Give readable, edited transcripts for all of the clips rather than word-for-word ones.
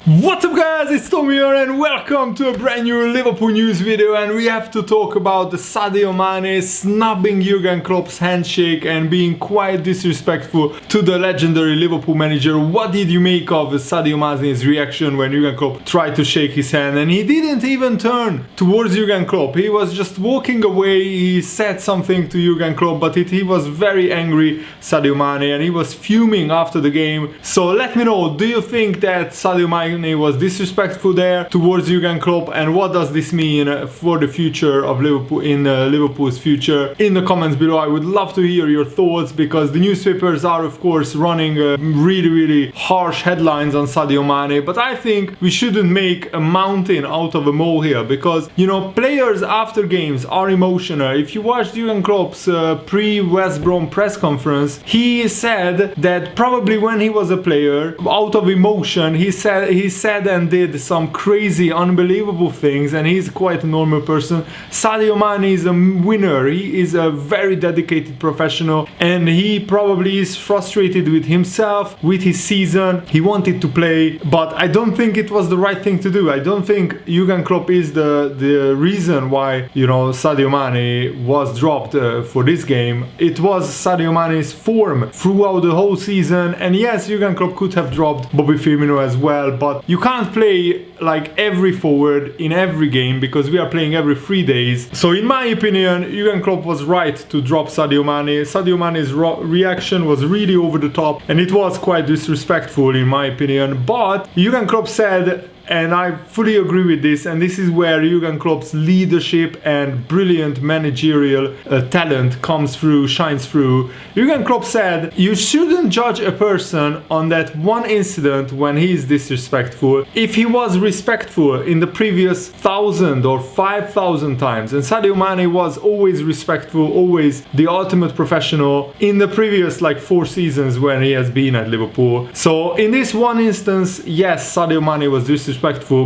What's up guys, it's Tom here and welcome to a brand new Liverpool news video, and we have to talk about the Sadio Mane snubbing Jurgen Klopp's handshake and being quite disrespectful to the legendary Liverpool manager. What did you make of Sadio Mane's reaction when Jurgen Klopp tried to shake his hand? And he didn't even turn towards Jurgen Klopp, he was just walking away. He said something to Jurgen Klopp, but he was very angry, Sadio Mane, and he was fuming after the game. So let me know, do you think that Sadio Mane was disrespectful there towards Jurgen Klopp, and what does this mean for the future of Liverpool, in Liverpool's future? In the comments below, I would love to hear your thoughts, because the newspapers are of course running really harsh headlines on Sadio Mane, but I think we shouldn't make a mountain out of a molehill, because you know, players after games are emotional. If you watched Jurgen Klopp's pre-West Brom press conference, he said that probably when he was a player, out of emotion, he said and did some crazy, unbelievable things, and he's quite a normal person. Sadio Mane is a winner, he is a very dedicated professional, and he probably is frustrated with himself, with his season. He wanted to play, but I don't think it was the right thing to do. I don't think Jurgen Klopp is the reason why, you know, Sadio Mane was dropped for this game. It was Sadio Mane's form throughout the whole season, and yes, Jurgen Klopp could have dropped Bobby Firmino as well, but you can't play like every forward in every game, because we are playing every 3 days. So in my opinion, Jurgen Klopp was right to drop Sadio Mane. Sadio Mane's reaction was really over the top, and it was quite disrespectful in my opinion. But Jurgen Klopp said, and I fully agree with this, and this is where Jurgen Klopp's leadership and brilliant managerial talent comes through, shines through. Jurgen Klopp said, you shouldn't judge a person on that one incident when he is disrespectful. If he was respectful in the previous 1,000 or 5,000 times, and Sadio Mane was always respectful, always the ultimate professional in the previous like 4 seasons when he has been at Liverpool. So in this one instance, yes, Sadio Mane was disrespectful,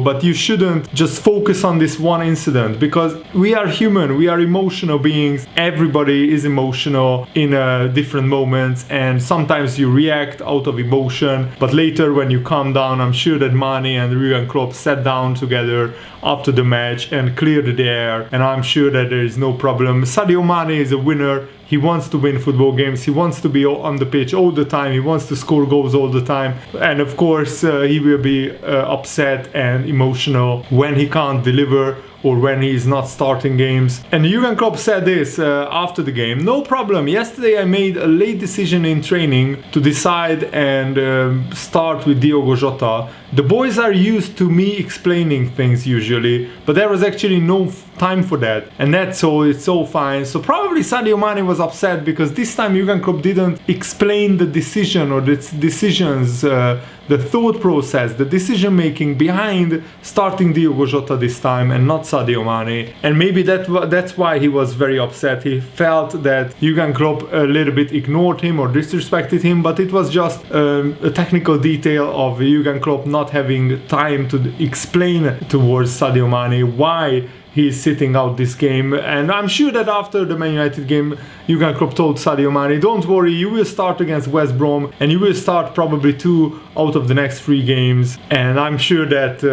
but you shouldn't just focus on this one incident, because we are human, we are emotional beings. Everybody is emotional in different moments, and sometimes you react out of emotion, but later when you calm down, I'm sure that Mane and Jurgen Klopp sat down together after the match and cleared the air, and I'm sure that there is no problem. Sadio Mane is a winner. He wants to win football games, he wants to be on the pitch all the time, he wants to score goals all the time, and of course he will be upset and emotional when he can't deliver or when he's not starting games. And Jurgen Klopp said this after the game: no problem, yesterday I made a late decision in training to decide and start with Diogo Jota. The boys are used to me explaining things usually, but there was actually no time for that, and that's all, it's all fine. So probably Sadio Mane was upset because this time Jurgen Klopp didn't explain the decision or the decisions, the thought process, the decision making behind starting Diogo Jota this time and not Sadio Mane. And maybe that's why he was very upset. He felt that Jurgen Klopp a little bit ignored him or disrespected him, but it was just a technical detail of Jurgen Klopp not having time to explain towards Sadio Mane why he's sitting out this game. And I'm sure that after the Man United game, Jurgen Klopp told Sadio Mane, don't worry, you will start against West Brom, and you will start probably 2 out of the next 3 games, and I'm sure that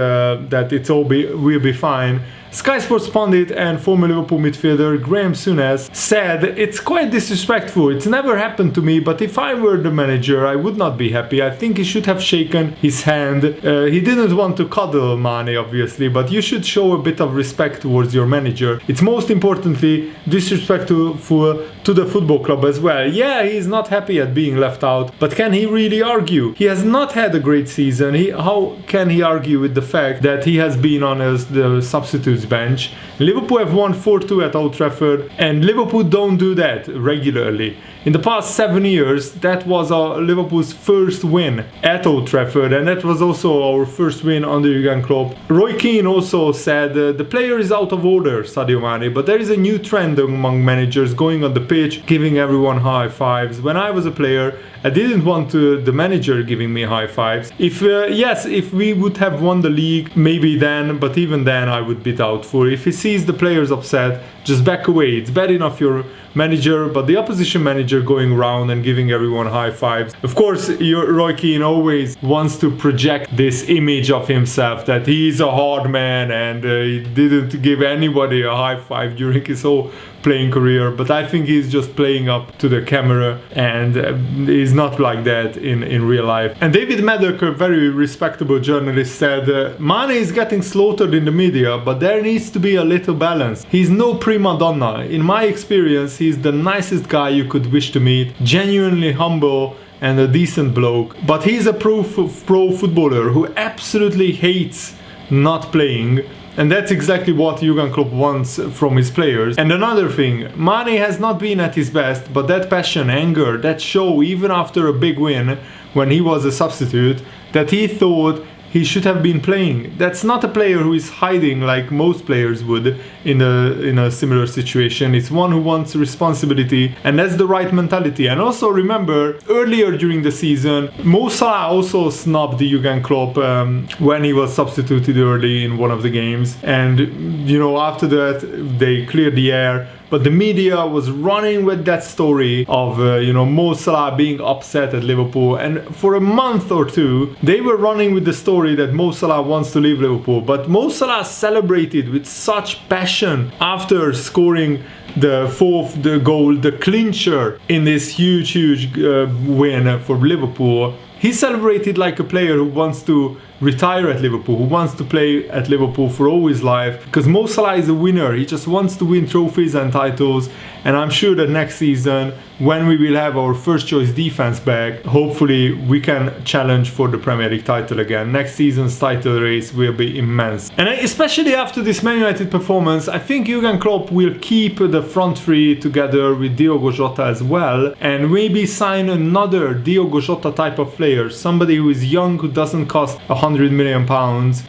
it all will be fine. Sky Sports pundit and former Liverpool midfielder Graham Souness said, it's quite disrespectful, it's never happened to me, but if I were the manager I would not be happy. I think he should have shaken his hand. He didn't want to cuddle Mane obviously, but you should show a bit of respect towards your manager. It's most importantly disrespectful to the football club as well. Yeah, he's not happy at being left out, but can he really argue? He has not had a great season. How can he argue with the fact that he has been on as the substitutes bench? Liverpool have won 4-2 at Old Trafford, and Liverpool don't do that regularly. In the past 7 years, that was Liverpool's first win at Old Trafford, and that was also our first win under Jurgen Klopp. Roy Keane also said, the player is out of order, Sadio Mane, but there is a new trend among managers going on the pitch, giving everyone high fives. When I was a player, I didn't want the manager giving me high fives. If we would have won the league, maybe then, but even then I would be doubtful. If he sees the players upset, just back away. It's bad enough your manager, but the opposition manager going around and giving everyone high fives. Of course, Roy Keane always wants to project this image of himself that he's a hard man and he didn't give anybody a high five during his whole playing career, but I think he's just playing up to the camera, and he's not like that in real life. And David Maddock, a very respectable journalist, said Mane is getting slaughtered in the media, but there needs to be a little balance. He's no prima donna. In my experience, he's the nicest guy you could wish to meet, genuinely humble and a decent bloke, but he's a pro footballer who absolutely hates not playing. And that's exactly what Jurgen Klopp wants from his players. And another thing, Mane has not been at his best, but that passion, anger, that show even after a big win when he was a substitute, that he thought he should have been playing. That's not a player who is hiding like most players would in a similar situation. It's one who wants responsibility, and that's the right mentality. And also remember, earlier during the season, Mo Salah also snubbed Jurgen Klopp when he was substituted early in one of the games. And you know, after that they cleared the air. But the media was running with that story of, Mo Salah being upset at Liverpool. And for a month or two, they were running with the story that Mo Salah wants to leave Liverpool. But Mo Salah celebrated with such passion after scoring the fourth goal, the clincher in this huge win for Liverpool. He celebrated like a player who wants to retire at Liverpool, who wants to play at Liverpool for all his life, because Mo Salah is a winner. He just wants to win trophies and titles, and I'm sure that next season, when we will have our first choice defense back, hopefully we can challenge for the Premier League title again. Next season's title race will be immense. And especially after this Man United performance, I think Jurgen Klopp will keep the front three together with Diogo Jota as well, and maybe sign another Diogo Jota type of player, somebody who is young, who doesn't cost £100 million,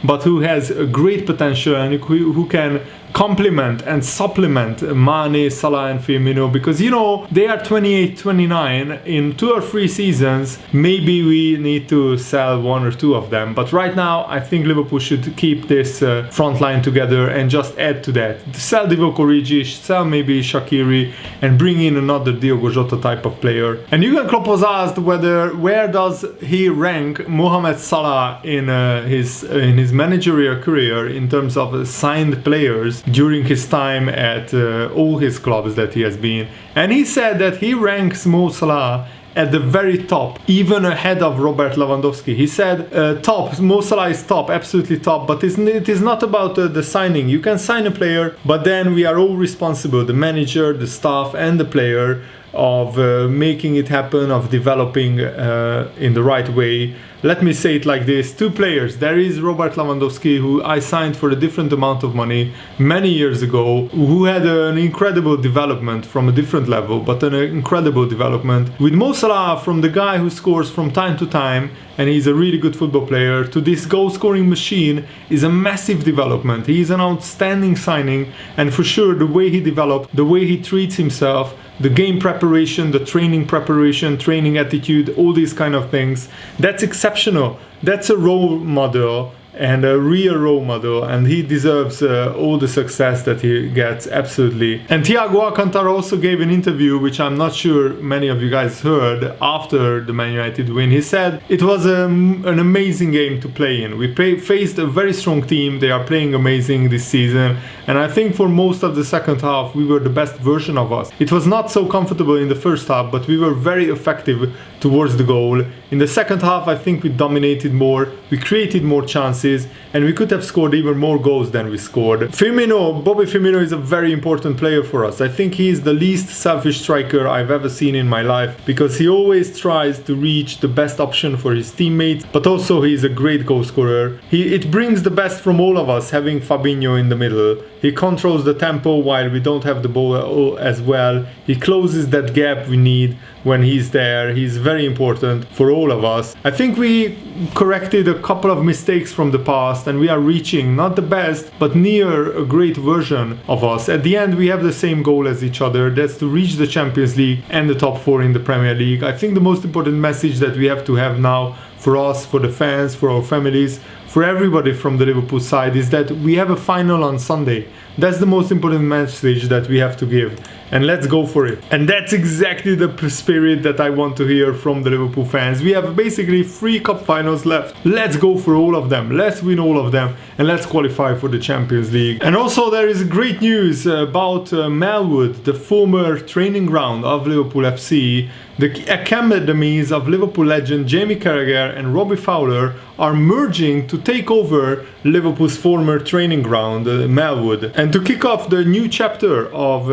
but who has a great potential and who can complement and supplement Mane, Salah and Firmino, because they are 28, 29. In 2 or 3 seasons maybe we need to sell 1 or 2 of them, but right now I think Liverpool should keep this front line together and just add to that. Sell Divock Origi, sell maybe Shaqiri, and bring in another Diogo Jota type of player. And Jurgen Klopp was asked where does he rank Mohamed Salah in his managerial career in terms of signed players during his time at all his clubs that he has been. And he said that he ranks Mo Salah at the very top, even ahead of Robert Lewandowski. He said top, Mo Salah is top, absolutely top, but it is not about the signing. You can sign a player, but then we are all responsible, the manager, the staff and the player, of making it happen, of developing in the right way. Let me say it like this, 2 players. There is Robert Lewandowski, who I signed for a different amount of money many years ago, who had an incredible development from a different level, but an incredible development. With Mo Salah, from the guy who scores from time to time, and he's a really good football player, to this goal-scoring machine, is a massive development. He is an outstanding signing, and for sure the way he developed, the way he treats himself, the game preparation, the training preparation, training attitude, all these kind of things, that's exceptional. That's a role model, and a real role model, and he deserves all the success that he gets, absolutely. And Thiago Alcantara also gave an interview, which I'm not sure many of you guys heard, after the Man United win. He said it was an amazing game to play in. We faced a very strong team. They are playing amazing this season, and I think for most of the second half we were the best version of us. It was not so comfortable in the first half, but we were very effective towards the goal. In the second half I think we dominated more, we created more chances, and we could have scored even more goals than we scored. Bobby Firmino is a very important player for us. I think he is the least selfish striker I've ever seen in my life, because he always tries to reach the best option for his teammates, but also he is a great goal scorer. It brings the best from all of us, having Fabinho in the middle. He controls the tempo while we don't have the ball as well. He closes that gap we need when he's there. He's very important for all of us. I think we corrected a couple of mistakes from the past, and we are reaching not the best, but near a great version of us. At the end we have the same goal as each other, that's to reach the Champions League and the top 4 in the Premier League. I think the most important message that we have to have now, for us, for the fans, for our families, for everybody from the Liverpool side, is that we have a final on Sunday. That's the most important message that we have to give. And let's go for it. And that's exactly the spirit that I want to hear from the Liverpool fans. We have basically 3 cup finals left. Let's go for all of them. Let's win all of them. And let's qualify for the Champions League. And also there is great news about Melwood, the former training ground of Liverpool FC. The academies of Liverpool legend Jamie Carragher and Robbie Fowler are merging to take over Liverpool's former training ground, Melwood. And to kick off the new chapter of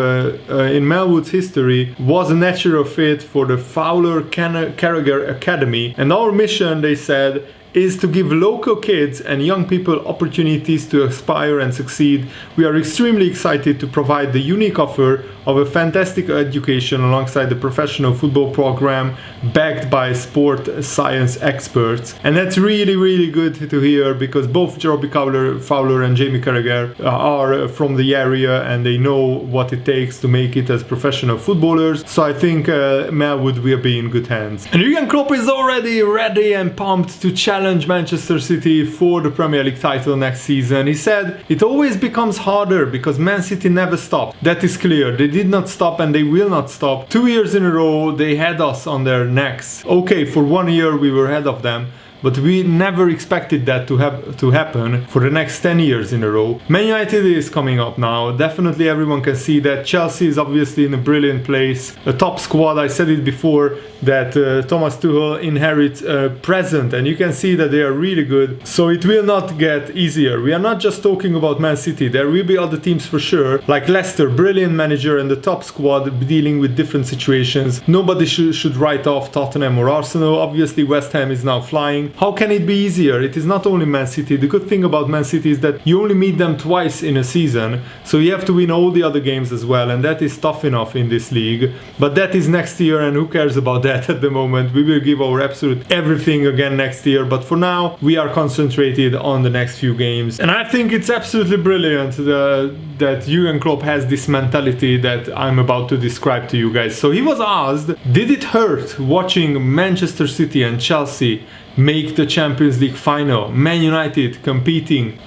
in Melwood's history was a natural fit for the Fowler-Carragher Academy. And our mission, they said, is to give local kids and young people opportunities to aspire and succeed. We are extremely excited to provide the unique offer of a fantastic education alongside the professional football program backed by sport science experts. And that's really, really good to hear, because both Robbie Fowler and Jamie Carragher are from the area and they know what it takes to make it as professional footballers. So I think Melwood will be in good hands. And Jurgen Klopp is already ready and pumped to challenge Manchester City for the Premier League title next season. He said, "It always becomes harder because Man City never stopped. That is clear. They did not stop and they will not stop. 2 years in a row they had us on their necks. Okay, for 1 year we were ahead of them, but we never expected that to happen for the next 10 years in a row." Man United is coming up now. Definitely everyone can see that. Chelsea is obviously in a brilliant place. A top squad. I said it before that Thomas Tuchel inherits a present, and you can see that they are really good. So it will not get easier. We are not just talking about Man City. There will be other teams for sure, like Leicester, brilliant manager and the top squad dealing with different situations. Nobody should write off Tottenham or Arsenal. Obviously West Ham is now flying. How can it be easier? It is not only Man City. The good thing about Man City is that you only meet them twice in a season, so you have to win all the other games as well, and that is tough enough in this league. But that is next year, and who cares about that at the moment? We will give our absolute everything again next year, but for now we are concentrated on the next few games. And I think it's absolutely brilliant that Jurgen Klopp has this mentality that I'm about to describe to you guys. So he was asked, did it hurt watching Manchester City and Chelsea make the Champions League final, Man United competing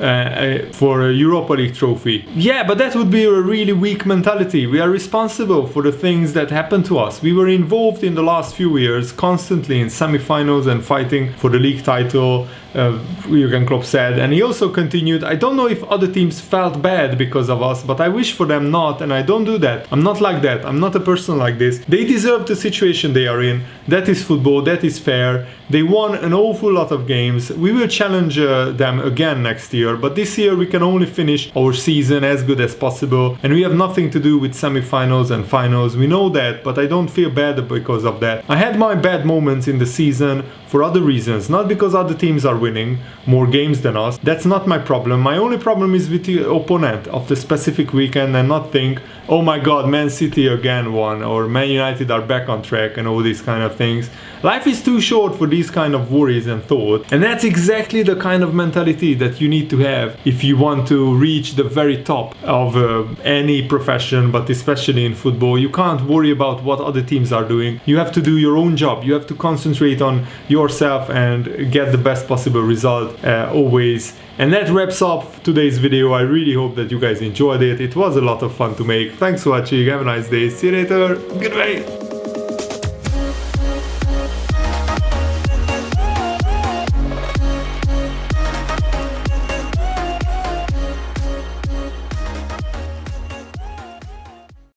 for a Europa League trophy? Yeah, but that would be a really weak mentality. We are responsible for the things that happened to us. We were involved in the last few years constantly in semi-finals and fighting for the league title, Jurgen Klopp said. And he also continued, I don't know if other teams felt bad because of us, but I wish for them not, and I don't do that. I'm not like that. I'm not a person like this. They deserve the situation they are in. That is football. That is fair. They won an awful lot of games. We will challenge them again next year, but this year we can only finish our season as good as possible, and we have nothing to do with semi-finals and finals. We know that, but I don't feel bad because of that. I had my bad moments in the season for other reasons, not because other teams are winning more games than us. That's not my problem. My only problem is with the opponent of the specific weekend, and not think, oh my god, Man City again won, or Man United are back on track, and all these kind of things. Life is too short for these kind of worries and thought, and that's exactly the kind of mentality that you need to have if you want to reach the very top of any profession, but especially in football. You can't worry about what other teams are doing. You have to do your own job. You have to concentrate on yourself and get the best possible result always. And that wraps up today's video. I really hope that you guys enjoyed it. It was a lot of fun to make. Thanks for watching. Have a nice day. See you later. Goodbye.